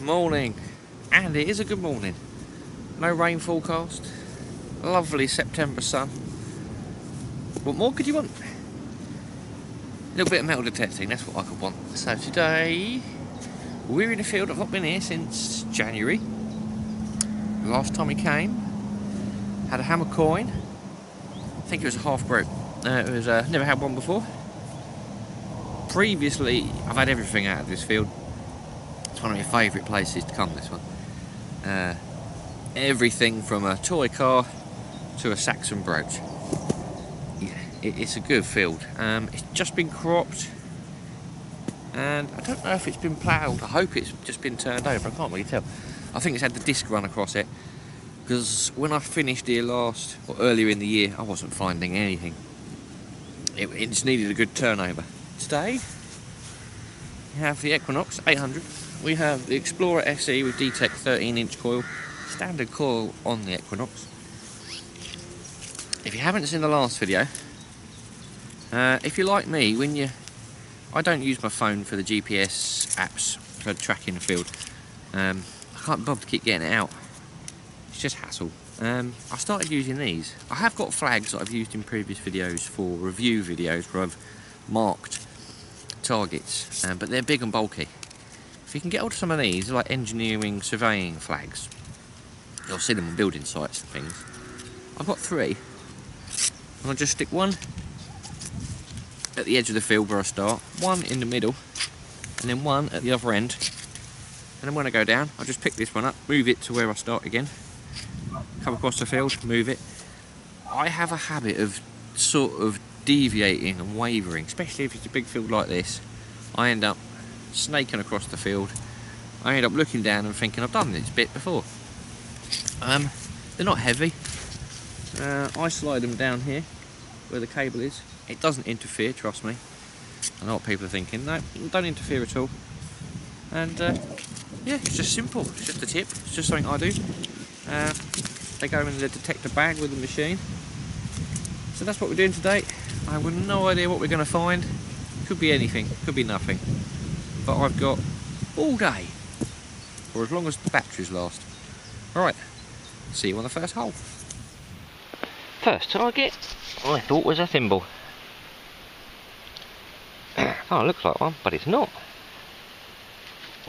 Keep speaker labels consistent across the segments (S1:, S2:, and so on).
S1: morning, and it is a good morning. No rain forecast, lovely September sun. What more could you want? A little bit of metal detecting, that's what I could want. So today, we're in the field. I've not been here since January. The last time we came, had a hammer coin. I think it was a half broke. It was never had one before. Previously, I've had everything out of this field. It's one of my favourite places to come, this one. Everything from a toy car to a Saxon brooch. Yeah, it's a good field. It's just been cropped, and I don't know if it's been ploughed. I hope it's just been turned over. I can't really tell. I think it's had the disc run across it, because when I finished here earlier in the year, I wasn't finding anything. It just needed a good turnover. Today, we have the Equinox 800. We have the Explorer SE with D-Tech 13-inch coil. Standard coil on the Equinox. If you haven't seen the last video, if you're like me, I don't use my phone for the GPS apps for tracking the field. I can't bother to keep getting it out. It's just hassle. I started using these. I have got flags that I've used in previous videos for review videos where I've marked targets, but they're big and bulky. If you can get hold of some of these, they're like engineering surveying flags. You'll see them on building sites and things. I've got 3. I'll just stick one at the edge of the field where I start, one in the middle, and then one at the other end. And then when I go down, I'll just pick this one up, move it to where I start again, come across the field, move it. I have a habit of sort of deviating and wavering, especially if it's a big field like this. I end up snaking across the field. I end up looking down and thinking I've done this bit before. They're not heavy. I slide them down here where the cable is. It doesn't interfere, trust me. I know what people are thinking. No, don't interfere at all. And yeah, it's just simple. It's just a tip. It's just something I do. They go in the detector bag with the machine. So that's what we're doing today. I have no idea what we're going to find. Could be anything, could be nothing. But I've got all day, or as long as the batteries last. Alright, see you on the first hole. First target, I thought was a thimble. Oh, it looks like one, but it's not.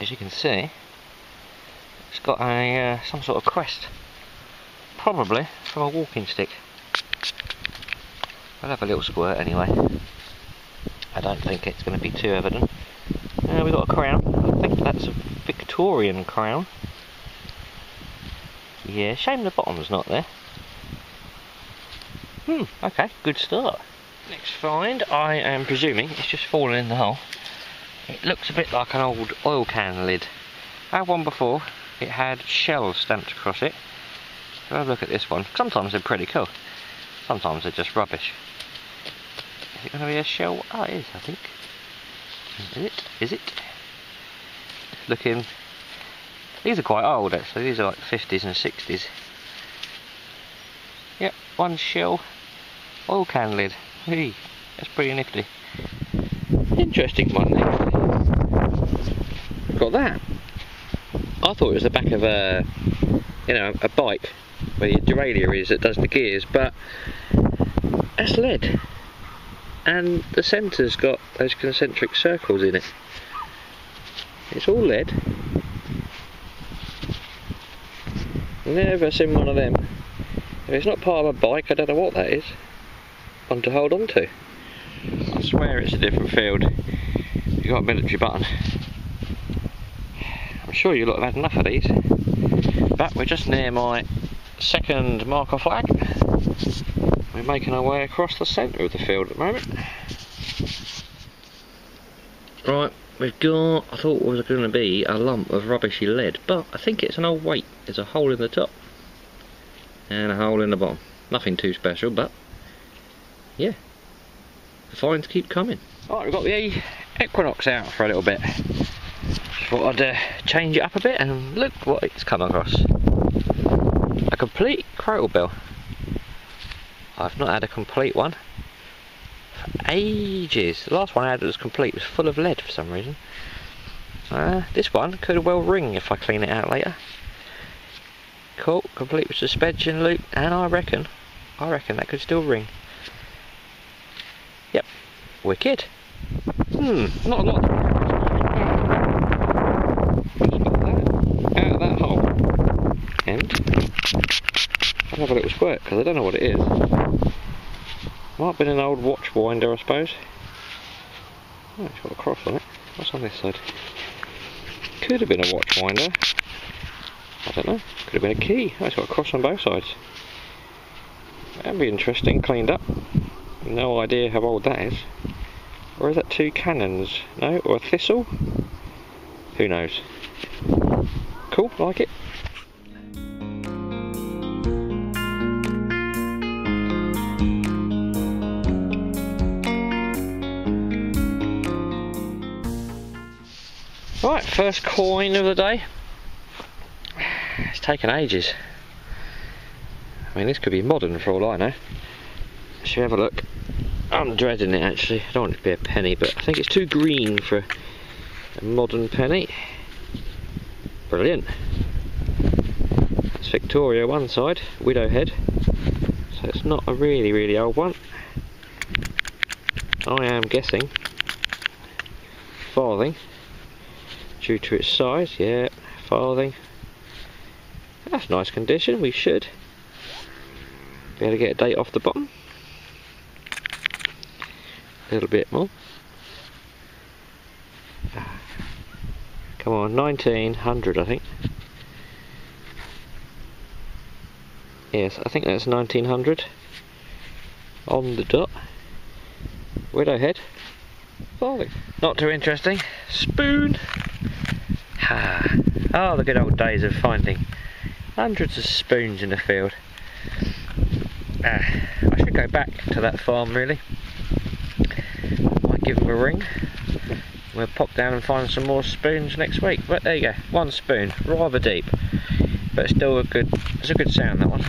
S1: As you can see, it's got a some sort of crest. Probably from a walking stick. I'll have a little squirt anyway. I don't think it's going to be too evident. We've got a crown. I think that's a Victorian crown. Yeah, shame the bottom's not there. Okay, good start. Next find, I am presuming it's just fallen in the hole. It looks a bit like an old oil can lid. I had one before. It had shells stamped across it. So have a look at this one. Sometimes they're pretty cool. Sometimes they're just rubbish. Is it going to be a shell? Oh, it is, I think. Is it? Is it? Looking... These are quite old, actually. These are like 50s and 60s. Yep, one shell. Oil can lid. Hey, that's pretty nifty. Interesting one, actually. Got that. I thought it was the back of a, a bike where the derailleur is that does the gears, but that's lead. And the centre's got those concentric circles in it. It's all lead. Never seen one of them. If it's not part of a bike, I don't know what that is. One to hold on to. I swear it's a different field. You've got a military button. I'm sure you lot have had enough of these. But we're just near my second marker flag. We're making our way across the centre of the field at the moment. Right, we've got, I thought it was going to be a lump of rubbishy lead, but I think it's an old weight. There's a hole in the top and a hole in the bottom. Nothing too special, but yeah, the finds keep coming. Right, we've got the Equinox out for a little bit. Just thought I'd change it up a bit, and look what it's come across. A complete crotal bill. I've not had a complete one for ages. The last one I had that was complete was full of lead for some reason. This one could well ring if I clean it out later. Cool, complete with suspension loop, and I reckon that could still ring. Yep, wicked. Not a lot. Just got that out of that hole, and I'll have a little squirt because I don't know what it is. Might have been an old watch winder, I suppose. Oh, it's got a cross on it. What's on this side? Could have been a watch winder. I don't know. Could have been a key. Oh, it's got a cross on both sides. That'd be interesting, cleaned up. No idea how old that is. Or is that two cannons? No? Or a thistle? Who knows? Cool, like it. Right, first coin of the day. It's taken ages. I mean, this could be modern for all I know. Should we have a look? I'm dreading it actually. I don't want it to be a penny, but I think it's too green for a modern penny. Brilliant. It's Victoria one side, widow head. So it's not a really old one. I am guessing farthing. Due to its size, yeah, farthing. That's nice condition, we should be able to get a date off the bottom. A little bit more. Come on, 1900 I think. Yes, I think that's 1900. On the dot. Widow head. Farthing. Not too interesting. Spoon. Oh, the good old days of finding hundreds of spoons in the field. I should go back to that farm really. Might give them a ring. We'll pop down and find some more spoons next week. But there you go, one spoon, rather deep, but still it's a good sound, that one.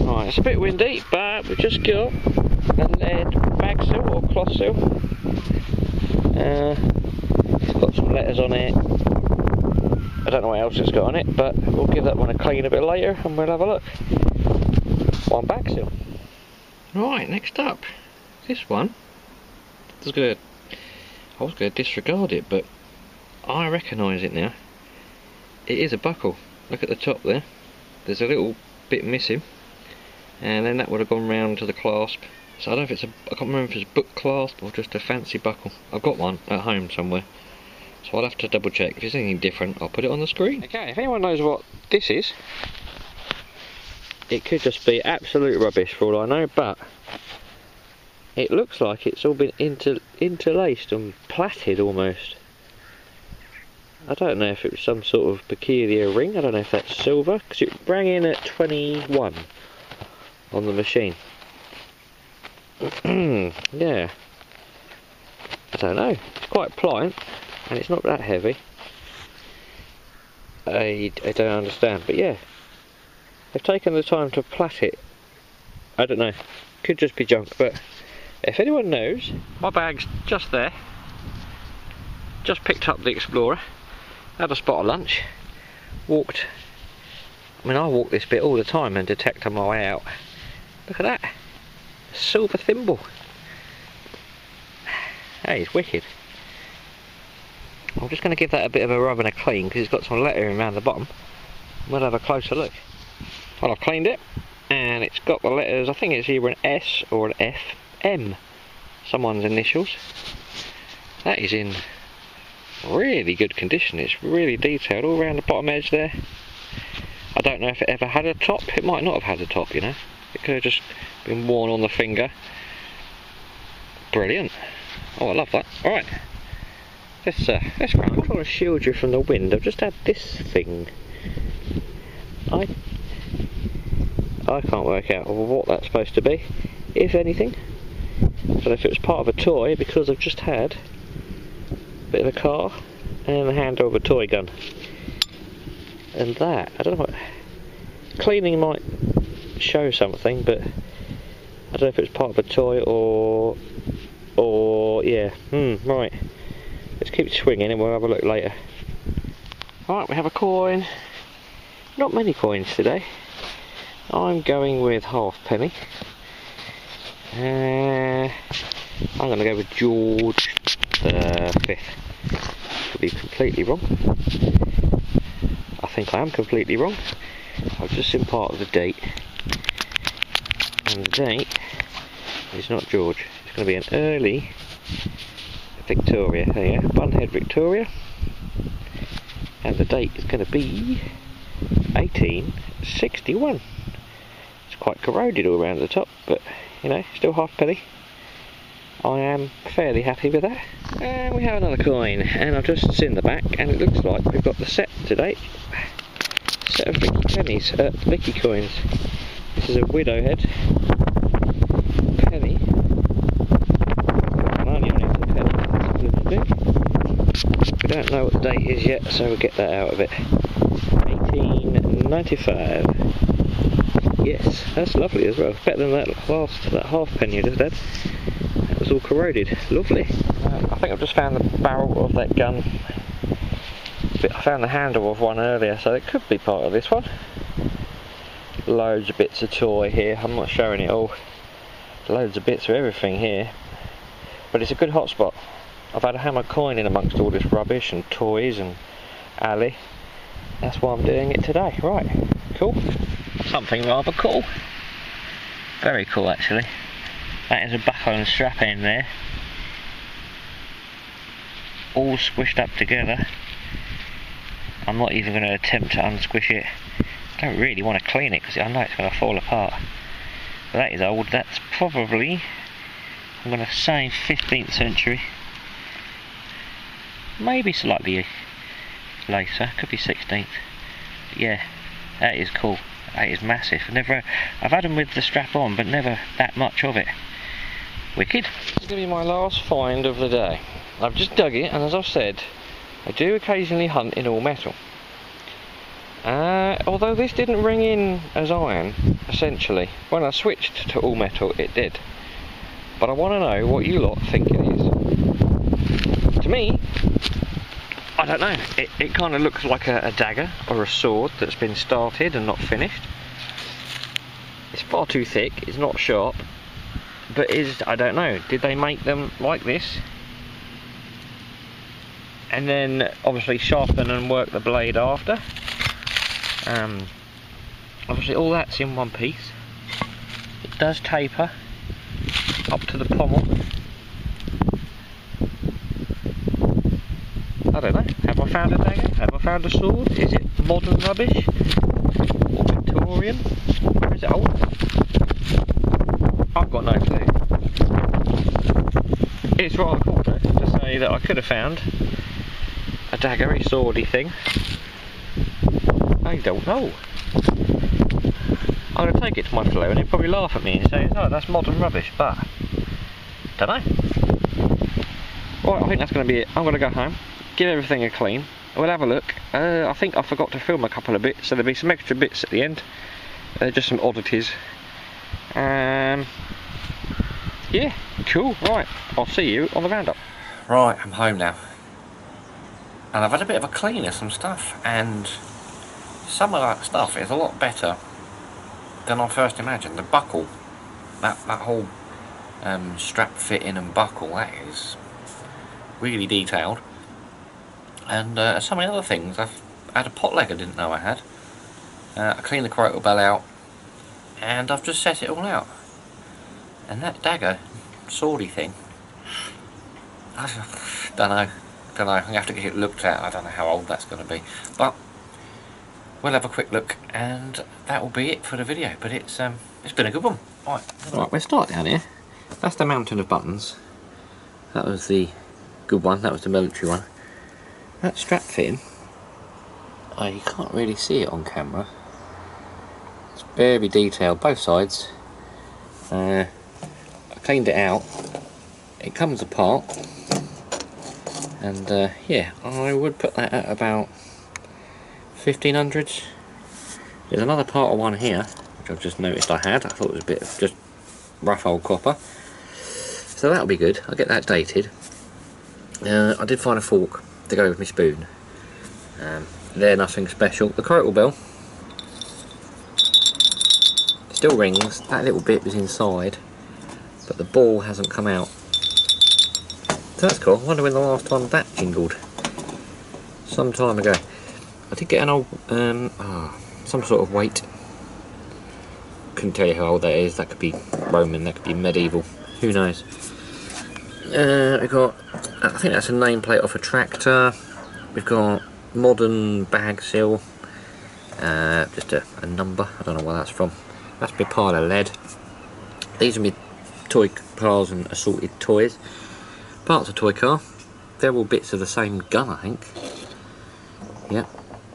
S1: Right, it's a bit windy, but we've just got a lead bag seal or cloth seal. It's got some letters on it. I don't know what else it's got on it, but we'll give that one a clean a bit later and we'll have a look. One back seal. Right, next up, this one. I was going to disregard it, but I recognise it now. It is a buckle. Look at the top there. There's a little bit missing, and then that would have gone round to the clasp. So I don't know if I can't remember if it's a book clasp or just a fancy buckle. I've got one at home somewhere, so I'll have to double check. If there's anything different, I'll put it on the screen. Okay, if anyone knows what this is, it could just be absolute rubbish for all I know, but it looks like it's all been interlaced and plaited almost. I don't know if it was some sort of peculiar ring. I don't know if that's silver, because it rang in at 21 on the machine. Yeah, I don't know, it's quite pliant and it's not that heavy. I don't understand, but yeah, they've taken the time to plait it. I don't know, could just be junk, but if anyone knows. My bag's just there, just picked up the Explorer, had a spot of lunch, walked, I mean I walk this bit all the time and detect on my way out. Look at that. Silver thimble. Hey, it's wicked. I'm just going to give that a bit of a rub and a clean because it's got some lettering around the bottom. We'll have a closer look. Well, I've cleaned it and it's got the letters, I think it's either an S or an F, M, someone's initials. That is in really good condition. It's really detailed all around the bottom edge there. I don't know if it ever had a top. It might not have had a top, you know. It could have just been worn on the finger. Brilliant. Oh, I love that. Alright. Let's crack on. I'm trying to shield you from the wind. I've just had this thing. I can't work out what that's supposed to be, if anything. I don't know if it was part of a toy, because I've just had a bit of a car and the handle of a toy gun. And that, I don't know what, cleaning might show something, but I don't know if it's part of a toy or or yeah, right. Let's keep swinging and we'll have a look later. Right, we have a coin. Not many coins today. I'm going with halfpenny. I'm going to go with George the 5th. Could be completely wrong. I think I am completely wrong. I've just seen part of the date. And the date is not George. It's going to be an early Victoria. There you go, Bunhead Victoria. And the date is going to be 1861. It's quite corroded all around the top, but you know, still halfpenny. I am fairly happy with that. And we have another coin, and I've just seen the back, and it looks like we've got the set today. Set of Vicky coins. This is a widow head penny. Money on it for the penny. That's a little bit. We don't know what the date is yet, so we'll get that out of it. 1895. Yes, that's lovely as well. Better than that halfpenny I just had. That was all corroded. Lovely. I think I've just found the barrel of that gun. I found the handle of one earlier, so it could be part of this one. Loads of bits of toy here. I'm not showing it all. Loads of bits of everything here. But it's a good hotspot. I've had a hammer coin in amongst all this rubbish and toys and alley. That's why I'm doing it today. Right, cool. Something rather cool. Very cool actually. That is a buckle and strap in there. All squished up together. I'm not even going to attempt to unsquish it. I don't really want to clean it because I know it's going to fall apart. But that is old. That's probably, I'm going to say 15th century. Maybe slightly later. Could be 16th. But yeah, that is cool. That is massive. I've had them with the strap on, but never that much of it. Wicked. This is going to be my last find of the day. I've just dug it, and as I've said, I do occasionally hunt in all metal. Although this didn't ring in as iron, essentially. When I switched to all metal, it did. But I want to know what you lot think it is. To me, I don't know. It kind of looks like a dagger or a sword that's been started and not finished. It's far too thick. It's not sharp. But I don't know. Did they make them like this? And then obviously sharpen and work the blade after. Obviously all that's in one piece. It does taper up to the pommel. I don't know. Have I found a dagger? Have I found a sword? Is it modern rubbish? Or Victorian? Or is it old? I've got no clue. It's rather cool though to say that I could have found a daggery, swordy thing. I don't know. I'm going to take it to my fellow and he'll probably laugh at me and say, oh, that's modern rubbish, but don't know. Right, I think that's going to be it. I'm going to go home, give everything a clean, we'll have a look. I think I forgot to film a couple of bits, so there'll be some extra bits at the end. Just some oddities. Yeah, cool, right, I'll see you on the roundup. Right, I'm home now. And I've had a bit of a clean of some stuff, and some of that stuff is a lot better than I first imagined. The buckle, that whole strap fitting and buckle, that is really detailed. And some of the other things, I've had a pot leg I didn't know I had. I cleaned the crotal bell out, and I've just set it all out. And that dagger, swordy thing, I don't know. I'm going to have to get it looked at. I don't know how old that's going to be. But we'll have a quick look, and that will be it for the video. But it's been a good one. Right, we'll start down here. That's the mountain of buttons. That was the good one. That was the military one. That strap fitting, you can't really see it on camera. It's very detailed, both sides. I cleaned it out. It comes apart. And yeah, I would put that at about 1500. There's another part of one here, which I've just noticed I had. I thought it was a bit of just rough old copper. So So that'll be good. I'll get that dated. I did find a fork to go with my spoon. They're nothing special. The crotal bell still rings. That little bit was inside, but the ball hasn't come out. So that's cool. I wonder when the last time that jingled. Some time ago. I did get an old, some sort of weight. Couldn't tell you how old that is. That could be Roman, that could be medieval. Who knows? We've got, I think that's a nameplate off a tractor. We've got modern bag seal. Just a number. I don't know where that's from. That's my pile of lead. These are my toy cars and assorted toys. Parts of toy car. They're all bits of the same gun, I think. Yep,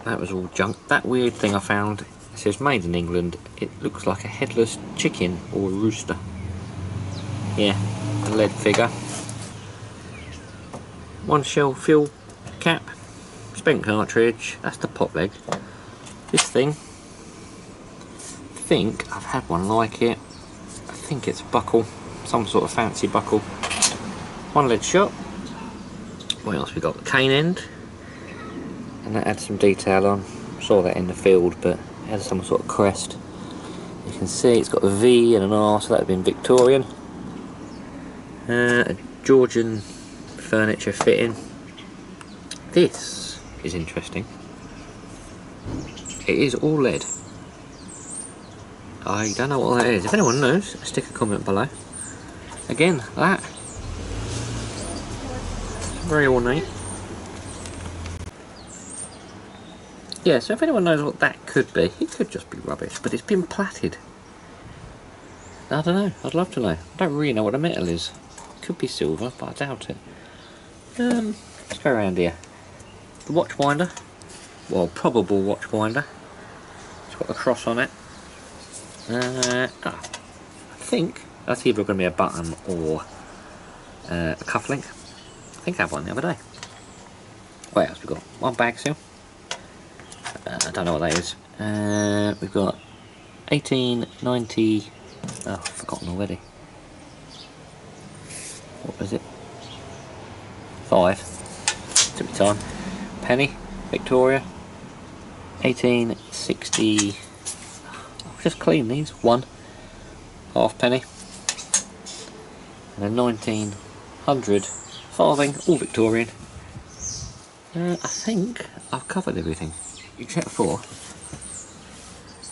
S1: that was all junk. That weird thing I found, it says made in England. It looks like a headless chicken or a rooster. Yeah, a lead figure. One shell fuel cap. Spent cartridge. That's the pop leg. This thing, I think I've had one like it. I think it's a buckle. Some sort of fancy buckle. One lead shot. What else we got? The cane end. And that had some detail on. Saw that in the field, but it had some sort of crest. You can see it's got a V and an R, so that would have been Victorian. A Georgian furniture fitting. This is interesting. It is all lead. I don't know what that is. If anyone knows, stick a comment below. Again, that. Very ornate. Yeah, so if anyone knows what that could be, it could just be rubbish, but it's been platted. I don't know, I'd love to know. I don't really know what the metal is. Could be silver, but I doubt it. Let's go around here. The watch winder. Well, probable watch winder. It's got a cross on it. I think that's either going to be a button or a cufflink. I think I had one the other day. What else we got? One bag seal. I don't know what that is. We've got 1890. Oh, I've forgotten already. What was it? 5. Took me time. Penny, Victoria. 1860. I'll just clean these. 1 halfpenny. And a 1900 farthing, all Victorian. I think I've covered everything, except for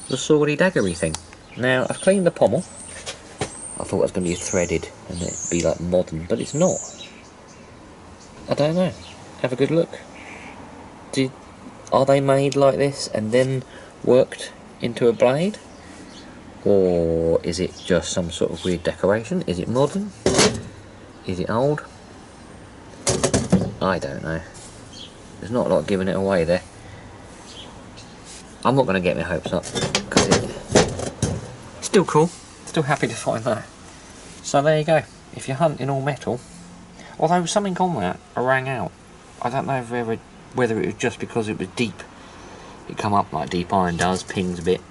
S1: the swordy daggery thing. Now, I've cleaned the pommel. I thought it was going to be threaded and it'd be like modern, but it's not. I don't know. Have a good look. Are they made like this and then worked into a blade? Or is it just some sort of weird decoration? Is it modern? Is it old? I don't know. There's not a lot giving it away there. I'm not going to get my hopes up, because it's still cool. Still happy to find that. So there you go. If you're hunting all metal, although something on that rang out. I don't know whether it was just because it was deep. It come up like deep iron does, pings a bit.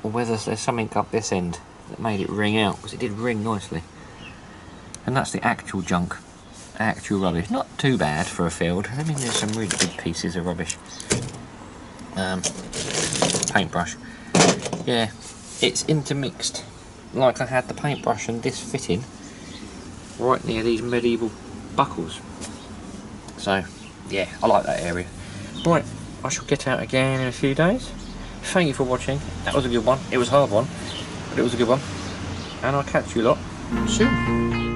S1: Or whether there's something up this end that made it ring out, because it did ring nicely. And that's the actual junk. Actual rubbish. Not too bad for a field. I mean, there's some really big pieces of rubbish. Paintbrush. Yeah, it's intermixed. Like I had the paintbrush and this fitting right near these medieval buckles. So, yeah, I like that area. Right, I shall get out again in a few days. Thank you for watching. That was a good one. It was a hard one, but it was a good one. And I'll catch you lot soon.